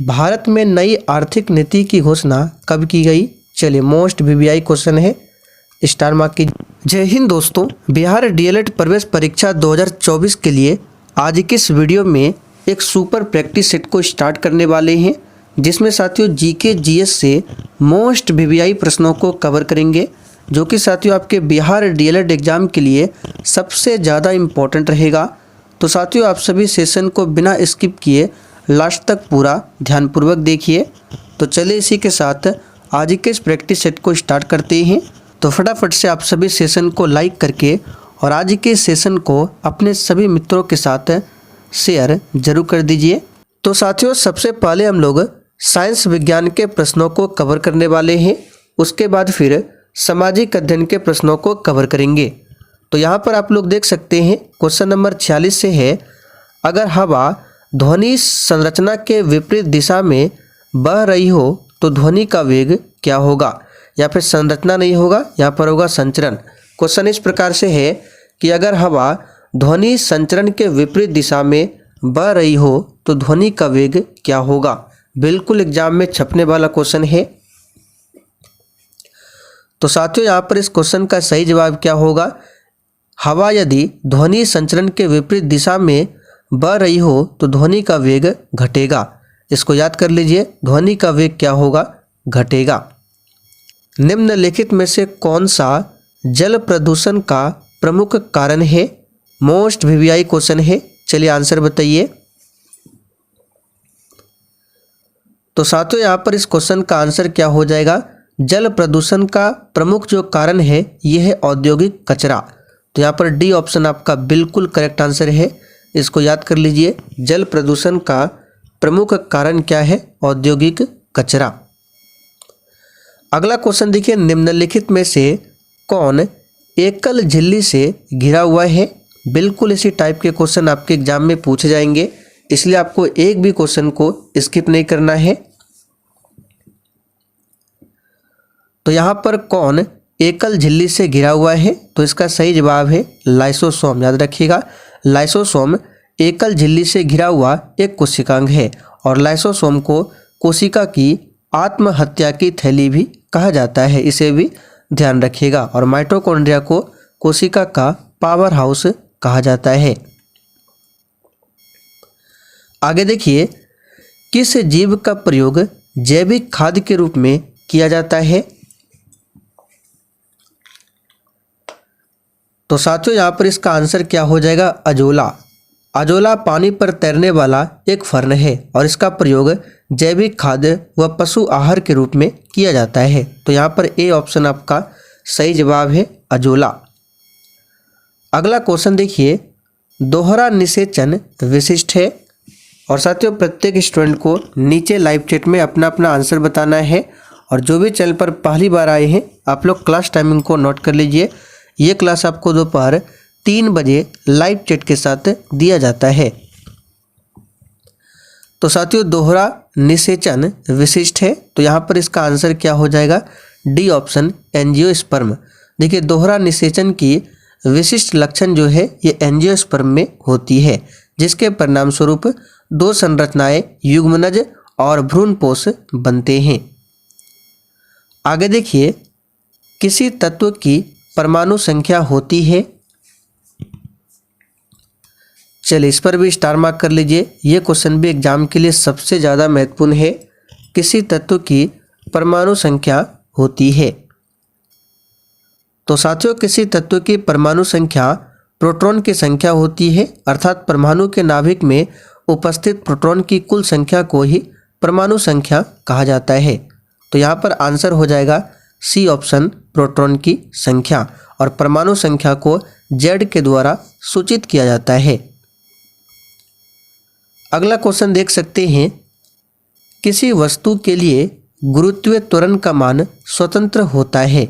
भारत में नई आर्थिक नीति की घोषणा कब की गई? चलिए मोस्ट वीवीआई क्वेश्चन है, स्टार मार्क की। जय हिंद दोस्तों, बिहार डीएलएड प्रवेश परीक्षा 2024 के लिए आज के इस वीडियो में एक सुपर प्रैक्टिस सेट को स्टार्ट करने वाले हैं, जिसमें साथियों जीके जीएस से मोस्ट वीवीआई प्रश्नों को कवर करेंगे, जो कि साथियों आपके बिहार डीएलएड एग्जाम के लिए सबसे ज़्यादा इम्पोर्टेंट रहेगा। तो साथियों आप सभी सेशन को बिना स्किप किए लास्ट तक पूरा ध्यानपूर्वक देखिए। तो चलिए इसी के साथ आज के इस प्रैक्टिस सेट को स्टार्ट करते हैं। तो फटाफट से आप सभी सेशन को लाइक करके और आज के सेशन को अपने सभी मित्रों के साथ शेयर जरूर कर दीजिए। तो साथियों सबसे पहले हम लोग साइंस विज्ञान के प्रश्नों को कवर करने वाले हैं, उसके बाद फिर सामाजिक अध्ययन के प्रश्नों को कवर करेंगे। तो यहाँ पर आप लोग देख सकते हैं क्वेश्चन नंबर 46 से है, अगर हवा ध्वनि संरचना के विपरीत दिशा में बह रही हो तो ध्वनि का वेग क्या होगा? या फिर संरचना नहीं होगा, यहाँ पर होगा संचरण। क्वेश्चन इस प्रकार से है कि अगर हवा ध्वनि संचरण के विपरीत दिशा में बह रही हो तो ध्वनि का वेग क्या होगा? बिल्कुल एग्जाम में छपने वाला क्वेश्चन है। तो साथियों यहाँ पर इस क्वेश्चन का सही जवाब क्या होगा? हवा यदि ध्वनि संचरण के विपरीत दिशा में बह रही हो तो ध्वनि का वेग घटेगा। इसको याद कर लीजिए, ध्वनि का वेग क्या होगा? घटेगा। निम्नलिखित में से कौन सा जल प्रदूषण का प्रमुख कारण है? मोस्ट वीवीआई क्वेश्चन है, चलिए आंसर बताइए। तो साथियों यहाँ पर इस क्वेश्चन का आंसर क्या हो जाएगा? जल प्रदूषण का प्रमुख जो कारण है यह है औद्योगिक कचरा। तो यहाँ पर डी ऑप्शन आपका बिल्कुल करेक्ट आंसर है, इसको याद कर लीजिए। जल प्रदूषण का प्रमुख कारण क्या है? औद्योगिक कचरा। अगला क्वेश्चन देखिए, निम्नलिखित में से कौन एकल झिल्ली से घिरा हुआ है? बिल्कुल इसी टाइप के क्वेश्चन आपके एग्जाम में पूछे जाएंगे, इसलिए आपको एक भी क्वेश्चन को स्किप नहीं करना है। तो यहाँ पर कौन एकल झिल्ली से घिरा हुआ है? तो इसका सही जवाब है लाइसोसोम। याद रखिएगा, लाइसोसोम एकल झिल्ली से घिरा हुआ एक कोशिकांग है और लाइसोसोम को कोशिका की आत्महत्या की थैली भी कहा जाता है, इसे भी ध्यान रखिएगा। और माइटोकॉन्ड्रिया को कोशिका का पावर हाउस कहा जाता है। आगे देखिए, किस जीव का प्रयोग जैविक खाद के रूप में किया जाता है? तो साथियों यहाँ पर इसका आंसर क्या हो जाएगा? अजोला। अजोला पानी पर तैरने वाला एक फर्न है और इसका प्रयोग जैविक खाद्य व पशु आहार के रूप में किया जाता है। तो यहाँ पर ए ऑप्शन आपका सही जवाब है, अजोला। अगला क्वेश्चन देखिए, दोहरा निषेचन विशिष्ट है। और साथियों प्रत्येक स्टूडेंट को नीचे लाइव चैट में अपना अपना आंसर बताना है। और जो भी चैनल पर पहली बार आए हैं आप लोग क्लास टाइमिंग को नोट कर लीजिए। ये क्लास आपको दोपहर 3 बजे लाइव चैट के साथ दिया जाता है। तो साथियों दोहरा निषेचन विशिष्ट है, तो यहाँ पर इसका आंसर क्या हो जाएगा? D option, angiosperm. देखिए दोहरा निषेचन की विशिष्ट लक्षण जो है ये एंजियोस्पर्म में होती है, जिसके परिणाम स्वरूप 2 संरचनाएं युग्मनज और भ्रूणपोष बनते हैं। आगे देखिए, किसी तत्व की परमाणु संख्या होती है? चलिए इस पर भी स्टार मार्क कर लीजिए, ये क्वेश्चन भी एग्जाम के लिए सबसे ज़्यादा महत्वपूर्ण है। किसी तत्व की परमाणु संख्या होती है? तो साथियों किसी तत्व की परमाणु संख्या प्रोटॉन की संख्या होती है, अर्थात परमाणु के नाभिक में उपस्थित प्रोटॉन की कुल संख्या को ही परमाणु संख्या कहा जाता है। तो यहाँ पर आंसर हो जाएगा सी ऑप्शन, प्रोटॉन की संख्या। और परमाणु संख्या को जेड के द्वारा सूचित किया जाता है। अगला क्वेश्चन देख सकते हैं, किसी वस्तु के लिए गुरुत्वीय त्वरण का मान स्वतंत्र होता है?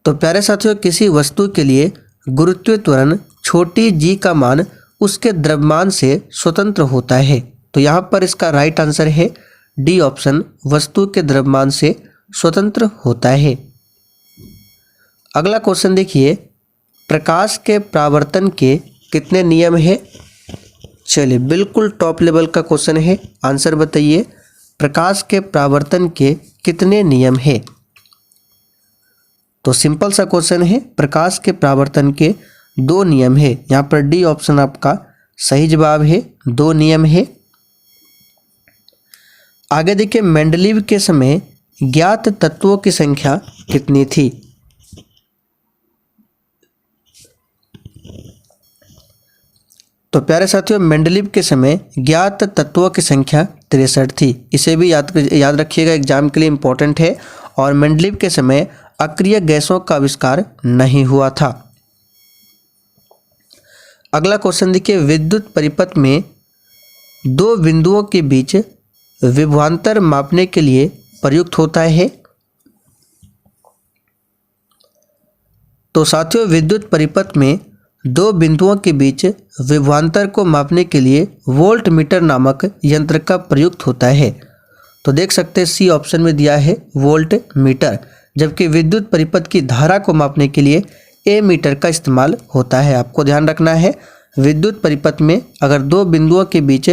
तो प्यारे साथियों किसी वस्तु के लिए गुरुत्वीय त्वरण छोटी g का मान उसके द्रव्यमान से स्वतंत्र होता है। तो यहाँ पर इसका राइट आंसर है डी ऑप्शन, वस्तु के द्रव्यमान से स्वतंत्र होता है। अगला क्वेश्चन देखिए, प्रकाश के परावर्तन के कितने नियम हैं? चलिए बिल्कुल टॉप लेवल का क्वेश्चन है। आंसर बताइए, प्रकाश के परावर्तन के कितने नियम है? तो सिंपल सा क्वेश्चन है, प्रकाश के परावर्तन के 2 नियम है। यहाँ पर डी ऑप्शन आपका सही जवाब है, 2 नियम है। आगे देखिए, मेंडलीव के समय ज्ञात तत्वों की संख्या कितनी थी? तो प्यारे साथियों, मेंडलीव के समय ज्ञात तत्वों की संख्या 63 थी। इसे भी याद रखिएगा, एग्जाम के लिए इंपॉर्टेंट है। और मेंडलीव के समय अक्रिय गैसों का आविष्कार नहीं हुआ था। अगला क्वेश्चन देखिए, विद्युत परिपथ में 2 बिंदुओं के बीच विभवांतर मापने के लिए प्रयुक्त होता है। तो साथियों, विद्युत परिपथ में 2 बिंदुओं के बीच विभवांतर को मापने के लिए वोल्ट मीटर नामक यंत्र का प्रयुक्त होता है। तो देख सकते हैं सी ऑप्शन में दिया है वोल्ट मीटर, जबकि विद्युत परिपथ की धारा को मापने के लिए ए मीटर का इस्तेमाल होता है। आपको ध्यान रखना है, विद्युत परिपथ में अगर 2 बिंदुओं के बीच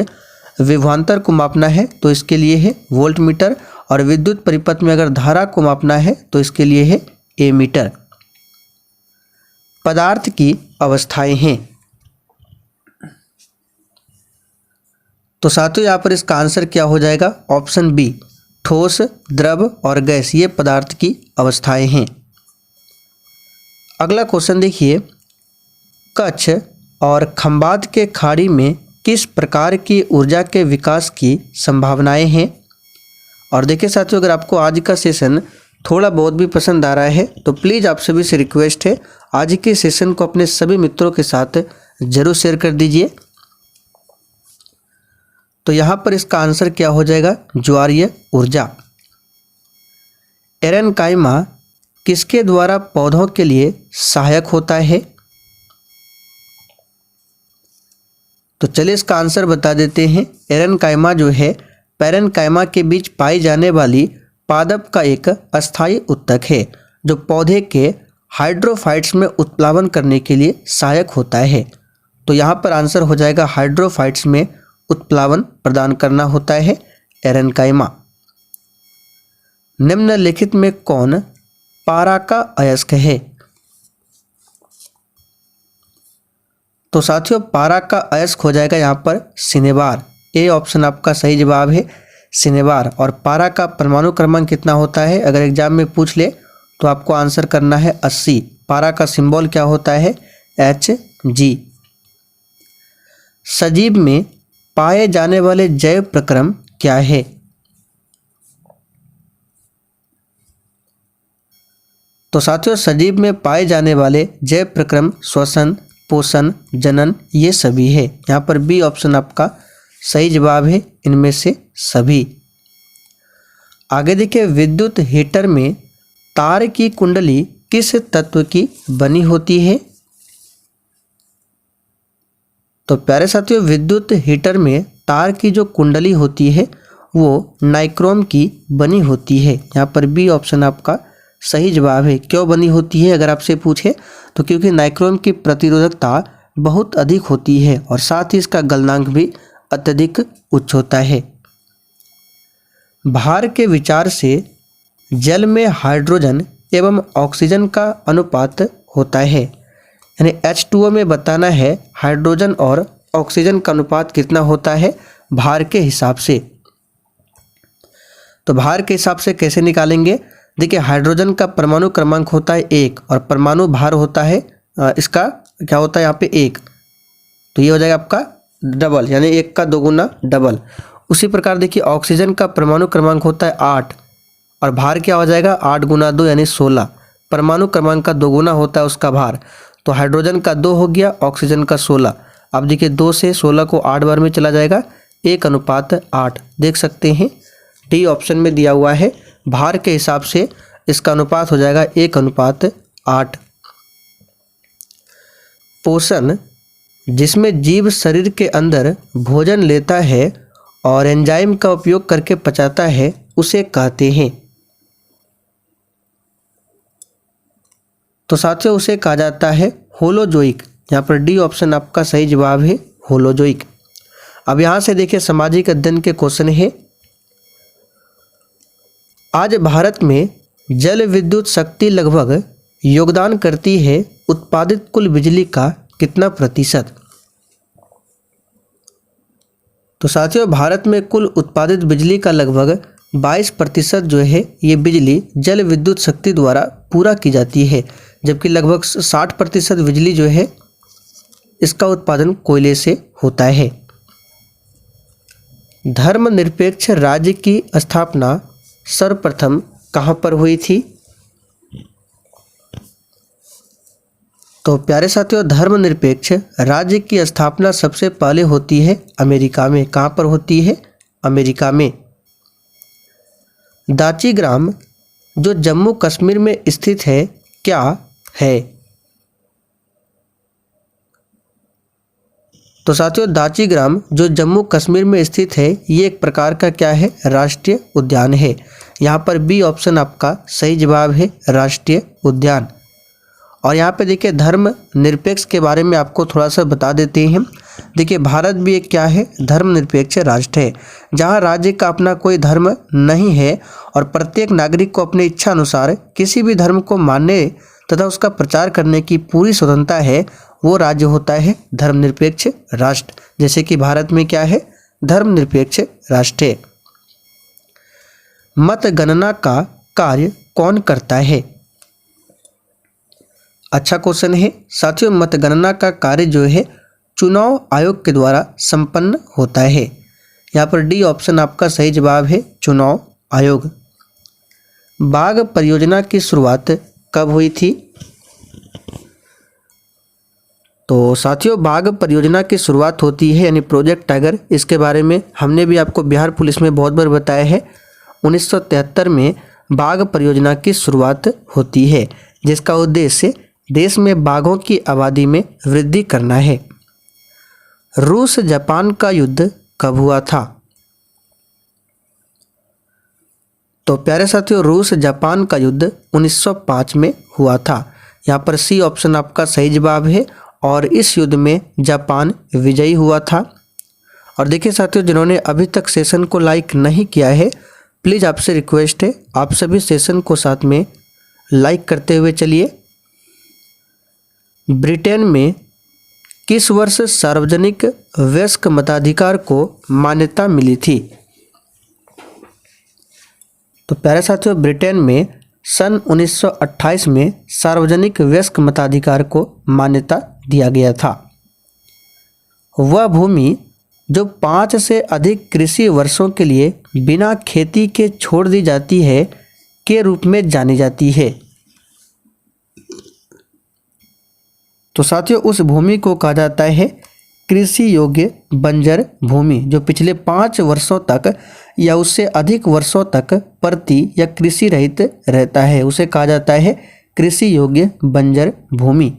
विभवांतर को मापना है तो इसके लिए है वोल्ट मीटर, और विद्युत परिपथ में अगर धारा को मापना है तो इसके लिए है ए मीटर। पदार्थ की अवस्थाएं हैं। तो साथियों, यहाँ पर इसका आंसर क्या हो जाएगा? ऑप्शन बी, ठोस, द्रव और गैस, ये पदार्थ की अवस्थाएं हैं। अगला क्वेश्चन देखिए, कच्छ और खंबात के खाड़ी में किस प्रकार की ऊर्जा के विकास की संभावनाएं हैं? और देखिए साथियों, अगर आपको आज का सेशन थोड़ा बहुत भी पसंद आ रहा है तो प्लीज़ आप सभी से रिक्वेस्ट है, आज के सेशन को अपने सभी मित्रों के साथ जरूर शेयर कर दीजिए। तो यहाँ पर इसका आंसर क्या हो जाएगा? ज्वारीय ऊर्जा। एरेनकाइमा किसके द्वारा पौधों के लिए सहायक होता है? तो चलिए इसका आंसर बता देते हैं। एरेनकाइमा जो है पैरेनकाइमा के बीच पाई जाने वाली पादप का एक अस्थायी उत्तक है, जो पौधे के हाइड्रोफाइट्स में उत्प्लावन करने के लिए सहायक होता है। तो यहाँ पर आंसर हो जाएगा हाइड्रोफाइट्स में उत्प्लावन प्रदान करना होता है एरेनकाइमा। निम्नलिखित में कौन पारा का अयस्क है? तो साथियों, पारा का अयस्क हो जाएगा यहाँ पर सिनेबार। ए ऑप्शन आपका सही जवाब है, सिनेबार। और पारा का परमाणु क्रमांक कितना होता है? अगर एग्जाम में पूछ ले तो आपको आंसर करना है 80। पारा का सिंबल क्या होता है? Hg। सजीव में पाए जाने वाले जैव प्रक्रम क्या है? तो साथियों, सजीव में पाए जाने वाले जैव प्रक्रम श्वसन, पोषण, जनन, ये सभी है। यहाँ पर बी ऑप्शन आपका सही जवाब है, इनमें से सभी। आगे देखिए, विद्युत हीटर में तार की कुंडली किस तत्व की बनी होती है? तो प्यारे साथियों, विद्युत हीटर में तार की जो कुंडली होती है वो नाइक्रोम की बनी होती है। यहाँ पर बी ऑप्शन आपका सही जवाब है। क्यों बनी होती है अगर आपसे पूछे तो क्योंकि नाइक्रोम की प्रतिरोधकता बहुत अधिक होती है और साथ ही इसका गलनांक भी अत्यधिक उच्च होता है। भार के विचार से जल में हाइड्रोजन एवं ऑक्सीजन का अनुपात होता है, यानी H2O में बताना है हाइड्रोजन और ऑक्सीजन का अनुपात कितना होता है भार के हिसाब से। तो भार के हिसाब से कैसे निकालेंगे? देखिए, हाइड्रोजन का परमाणु क्रमांक होता है 1 और परमाणु भार होता है इसका क्या होता है यहाँ पे 1, तो ये हो जाएगा आपका डबल, यानी 1 का 2 गुना डबल। उसी प्रकार देखिए, ऑक्सीजन का परमाणु क्रमांक होता है 8 और भार क्या हो जाएगा 8 गुना 2 यानी 16। परमाणु क्रमांक का 2 गुना होता है उसका भार, तो हाइड्रोजन का 2 हो गया, ऑक्सीजन का 16। अब देखिए 2 से 16 को 8 बार में चला जाएगा, 1:8 देख सकते हैं। डी ऑप्शन में दिया हुआ है, भार के हिसाब से इसका अनुपात हो जाएगा 1:8। पोषण, जिसमें जीव शरीर के अंदर भोजन लेता है और एंजाइम का उपयोग करके पचाता है, उसे कहते हैं। तो साथियों, उसे कहा जाता है होलोजोइक। यहाँ पर डी ऑप्शन आपका सही जवाब है, होलोजोइक। अब यहाँ से देखिए सामाजिक अध्ययन के क्वेश्चन है। आज भारत में जल विद्युत शक्ति लगभग योगदान करती है उत्पादित कुल बिजली का कितना प्रतिशत। तो साथियों भारत में कुल उत्पादित बिजली का लगभग 22% जो है ये बिजली जल विद्युत शक्ति द्वारा पूरा की जाती है, जबकि लगभग 60% बिजली जो है इसका उत्पादन कोयले से होता है। धर्मनिरपेक्ष राज्य की स्थापना सर्वप्रथम कहाँ पर हुई थी। तो प्यारे साथियों धर्मनिरपेक्ष राज्य की स्थापना सबसे पहले होती है अमेरिका में। कहाँ पर होती है? अमेरिका में। दाची ग्राम जो जम्मू कश्मीर में स्थित है क्या है? तो साथियों दाची ग्राम जो जम्मू कश्मीर में स्थित है ये एक प्रकार का क्या है? राष्ट्रीय उद्यान है। यहाँ पर बी ऑप्शन आपका सही जवाब है, राष्ट्रीय उद्यान। और यहाँ पे देखिए धर्म निरपेक्ष के बारे में आपको थोड़ा सा बता देते हैं। देखिए भारत भी एक क्या है? धर्मनिरपेक्ष राष्ट्र है, जहाँ राज्य का अपना कोई धर्म नहीं है और प्रत्येक नागरिक को अपनी इच्छा अनुसार किसी भी धर्म को मानने तथा उसका प्रचार करने की पूरी स्वतंत्रता है। वो राज्य होता है धर्मनिरपेक्ष राष्ट्र। जैसे कि भारत में क्या है? धर्मनिरपेक्ष राष्ट्र है। मतगणना का कार्य कौन करता है? अच्छा क्वेश्चन है साथियों। मतगणना का कार्य जो है चुनाव आयोग के द्वारा संपन्न होता है। यहाँ पर डी ऑप्शन आपका सही जवाब है, चुनाव आयोग। बाघ परियोजना की शुरुआत कब हुई थी? तो साथियों बाघ परियोजना की शुरुआत होती है यानी प्रोजेक्ट टाइगर, इसके बारे में हमने भी आपको बिहार पुलिस में बहुत बार बताया है। 1973 में बाघ परियोजना की शुरुआत होती है, जिसका उद्देश्य देश में बाघों की आबादी में वृद्धि करना है। रूस जापान का युद्ध कब हुआ था? तो प्यारे साथियों रूस जापान का युद्ध 1905 में हुआ था। यहाँ पर सी ऑप्शन आपका सही जवाब है और इस युद्ध में जापान विजयी हुआ था। और देखिए साथियों जिन्होंने अभी तक सेशन को लाइक नहीं किया है, प्लीज़ आपसे रिक्वेस्ट है आप सभी सेशन को साथ में लाइक करते हुए चलिए। ब्रिटेन में किस वर्ष सार्वजनिक वयस्क मताधिकार को मान्यता मिली थी? तो प्यारे साथियों ब्रिटेन में सन 1928 में सार्वजनिक वयस्क मताधिकार को मान्यता दिया गया था। वह भूमि जो 5 से अधिक कृषि वर्षों के लिए बिना खेती के छोड़ दी जाती है के रूप में जानी जाती है। तो साथियों उस भूमि को कहा जाता है कृषि योग्य बंजर भूमि, जो पिछले 5 वर्षों तक या उससे अधिक वर्षों तक परती या कृषि रहित रहता है, उसे कहा जाता है कृषि योग्य बंजर भूमि।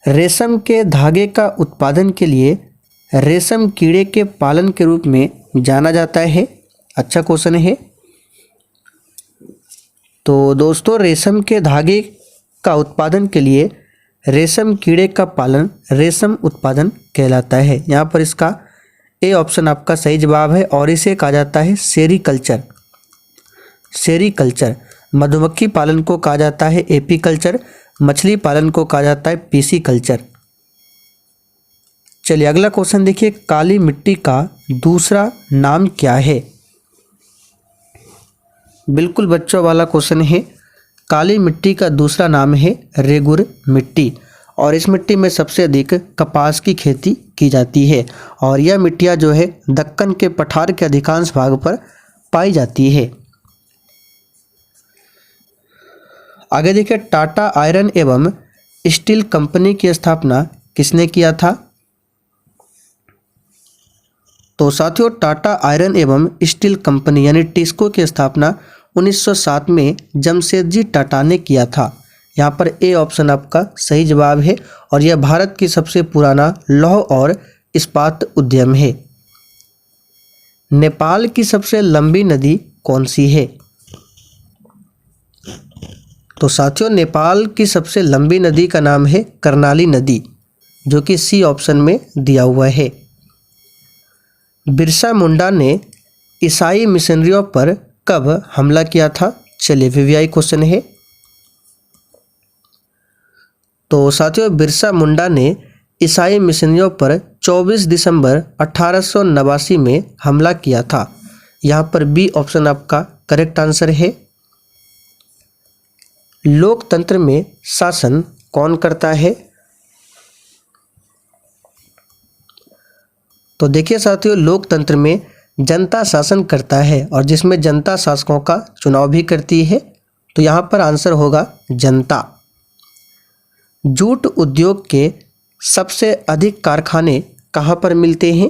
रेशम के धागे का उत्पादन के लिए रेशम कीड़े के पालन के रूप में जाना जाता है। अच्छा क्वेश्चन है। तो दोस्तों रेशम के धागे का उत्पादन के लिए रेशम कीड़े का पालन रेशम उत्पादन कहलाता है। यहाँ पर इसका ए ऑप्शन आपका सही जवाब है और इसे कहा जाता है सेरीकल्चर। सेरीकल्चर। मधुमक्खी पालन को कहा जाता है एपीकल्चर, मछली पालन को कहा जाता है पीसी कल्चर। चलिए अगला क्वेश्चन देखिए, काली मिट्टी का दूसरा नाम क्या है? बिल्कुल बच्चों वाला क्वेश्चन है। काली मिट्टी का दूसरा नाम है रेगुर मिट्टी और इस मिट्टी में सबसे अधिक कपास की खेती की जाती है और यह मिट्टियाँ जो है दक्कन के पठार के अधिकांश भाग पर पाई जाती है। आगे देखिए, टाटा आयरन एवं स्टील कंपनी की स्थापना किसने किया था? तो साथियों टाटा आयरन एवं स्टील कंपनी यानी टिस्को की स्थापना 1907 में जमशेदजी टाटा ने किया था। यहाँ पर ए ऑप्शन आपका सही जवाब है और यह भारत की सबसे पुराना लौह और इस्पात उद्यम है। नेपाल की सबसे लंबी नदी कौन सी है? तो साथियों नेपाल की सबसे लंबी नदी का नाम है कर्णाली नदी, जो कि सी ऑप्शन में दिया हुआ है। बिरसा मुंडा ने ईसाई मिशनरियों पर कब हमला किया था? चलिए वीवीआई क्वेश्चन है। तो साथियों, बिरसा मुंडा ने ईसाई मिशनरियों पर 24 दिसंबर 1889 में हमला किया था। यहाँ पर बी ऑप्शन आपका करेक्ट आंसर है। लोकतंत्र में शासन कौन करता है? तो देखिए साथियों, लोकतंत्र में जनता शासन करता है और जिसमें जनता शासकों का चुनाव भी करती है। तो यहाँ पर आंसर होगा जनता। जूट उद्योग के सबसे अधिक कारखाने कहाँ पर मिलते हैं?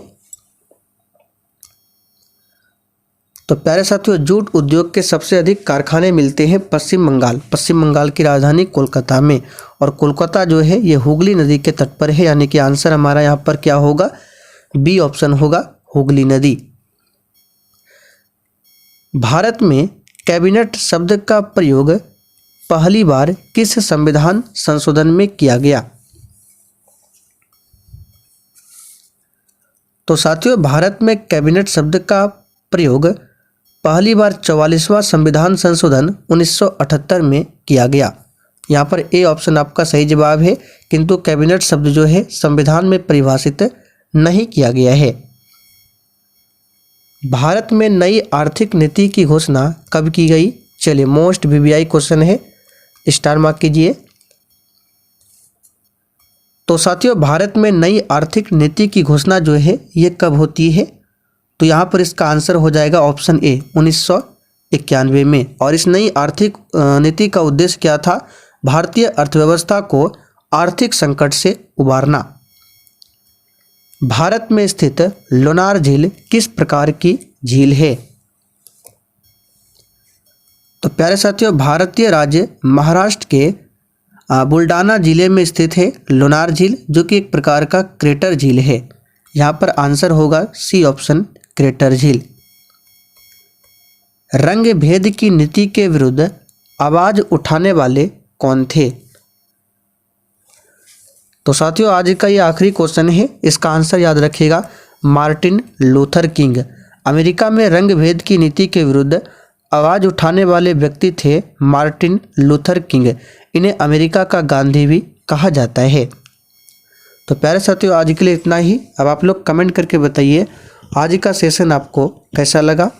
तो प्यारे साथियों, जूट उद्योग के सबसे अधिक कारखाने मिलते हैं पश्चिम बंगाल। पश्चिम बंगाल की राजधानी कोलकाता में, और कोलकाता जो है ये हुगली नदी के तट पर है, यानी कि आंसर हमारा यहाँ पर क्या होगा? बी ऑप्शन होगा, हुगली नदी। भारत में कैबिनेट शब्द का प्रयोग पहली बार किस संविधान संशोधन में किया गया? तो साथियों, भारत में कैबिनेट शब्द का प्रयोग पहली बार 44वां संविधान संशोधन 1978 में किया गया। यहाँ पर ए ऑप्शन आपका सही जवाब है, किंतु कैबिनेट शब्द जो है संविधान में परिभाषित नहीं किया गया है। भारत में नई आर्थिक नीति की घोषणा कब की गई? चलिए मोस्ट वीवीआई क्वेश्चन है, स्टार मार्क कीजिए। तो साथियों, भारत में नई आर्थिक नीति की घोषणा जो है ये कब होती है? तो यहाँ पर इसका आंसर हो जाएगा ऑप्शन ए, 1991 में। और इस नई आर्थिक नीति का उद्देश्य क्या था? भारतीय अर्थव्यवस्था को आर्थिक संकट से उबारना। भारत में स्थित लोनार झील किस प्रकार की झील है? तो प्यारे साथियों, भारतीय राज्य महाराष्ट्र के बुल्डाना जिले में स्थित है लोनार झील, जो कि एक प्रकार का क्रेटर झील है। यहाँ पर आंसर होगा सी ऑप्शन, क्रेटर झील। रंग भेद की नीति के विरुद्ध आवाज उठाने वाले कौन थे? तो साथियों, आज का ये आखिरी क्वेश्चन है, इसका आंसर याद रखिएगा, मार्टिन लूथर किंग। अमेरिका में रंग भेद की नीति के विरुद्ध आवाज उठाने वाले व्यक्ति थे मार्टिन लूथर किंग। इन्हें अमेरिका का गांधी भी कहा जाता है। तो प्यारे साथियों, आज के लिए इतना ही। अब आप लोग कमेंट करके बताइए आज का सेशन आपको कैसा लगा।